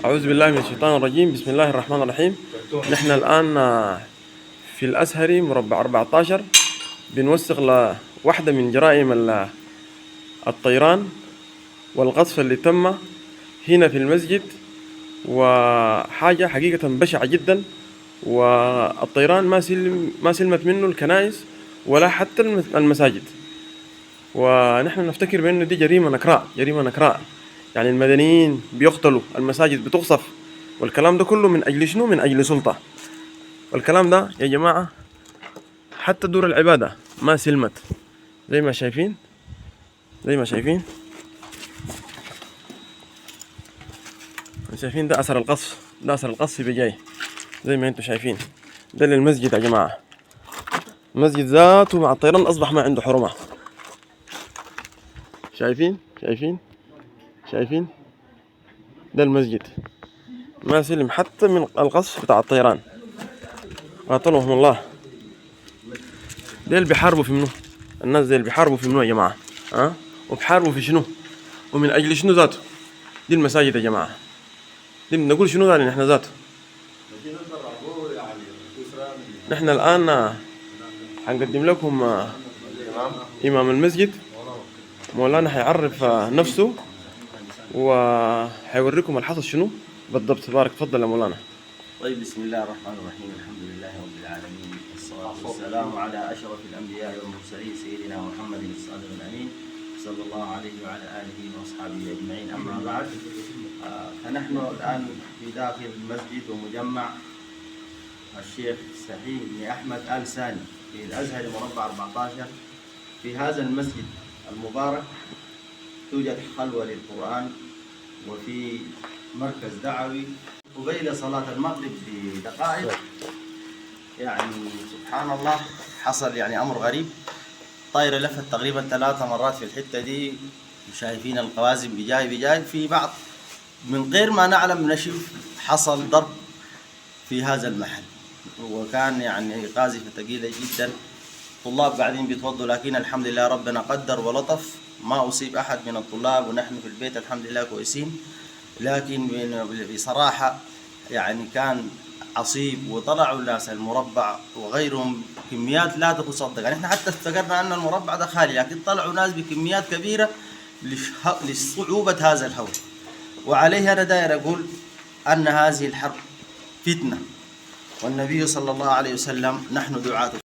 أعوذ بالله من الشيطان الرجيم. بسم الله الرحمن الرحيم. نحن الآن في الأزهري مربع 14 بنوثق لواحدة من جرائم الطيران والقصف اللي تم هنا في المسجد، وحاجة حقيقة بشعة جدا. والطيران ما سلمت منه الكنائس ولا حتى المساجد، ونحن نفتكر بأنه دي جريمة نكراء. يعني المدنيين بيقتلوا، المساجد بتقصف، والكلام ده كله من أجل شنو؟ من أجل سلطة. والكلام ده يا جماعة حتى دور العبادة ما سلمت، زي ما شايفين ده أثر القصف، ده أثر القصف بجاي زي ما انتم شايفين. ده للمسجد يا جماعة، المسجد ذاته مع الطيران أصبح ما عنده حرمة. شايفين ده المسجد ما سلم حتى من القصف بتاع الطيران، قاتلهم الله. ديل بيحاربوا في منو؟ الناس ديل بيحاربوا في منو يا جماعة؟ وبيحاربوا في شنو؟ ومن أجل شنو ذاته؟ دي المساجد يا جماعة، دي بنقول شنو ذا نحن ذاته. نحن الآن حنقدم لكم إمام المسجد، مولانا حيعرف نفسه وحيوريكم الحصل شنو بالضبط. بارك، تفضل يا مولانا. طيب، بسم الله الرحمن الرحيم. الحمد لله رب العالمين، والصلاة والسلام على أشرف الأنبياء والمرسلين سيدنا محمد الصادق الأمين صلى الله عليه وعلى آله وأصحابه أجمعين. أما بعد، فنحن الآن في داخل المسجد ومجمع الشيخ سحيم بن أحمد آل ساني في الأزهر مربع 14. في هذا المسجد المبارك توجد خلوة للقرآن، وفي مركز دعوي. قبيل صلاة المغرب بدقائق يعني سبحان الله حصل يعني أمر غريب. طائرة لفت تقريبا 3 مرات في الحتة دي، شايفين القوازم بجاي في بعض من غير ما نعلم نشوف حصل ضرب في هذا المحل، وكان يعني قاذفة ثقيلة جدا. طلاب قاعدين بيتوضوا، لكن الحمد لله ربنا قدر ولطف، ما أصيب أحد من الطلاب، ونحن في البيت الحمد لله كويسين. لكن بصراحة يعني كان عصيب، وطلعوا الناس المربع وغيرهم كميات لا تصدق. يعني احنا حتى افتكرنا أن المربع ده خالي، لكن طلعوا ناس بكميات كبيرة لصعوبة هذا الهول. وعليه أنا داير أقول أن هذه الحرب فتنة، والنبي صلى الله عليه وسلم نحن دعاة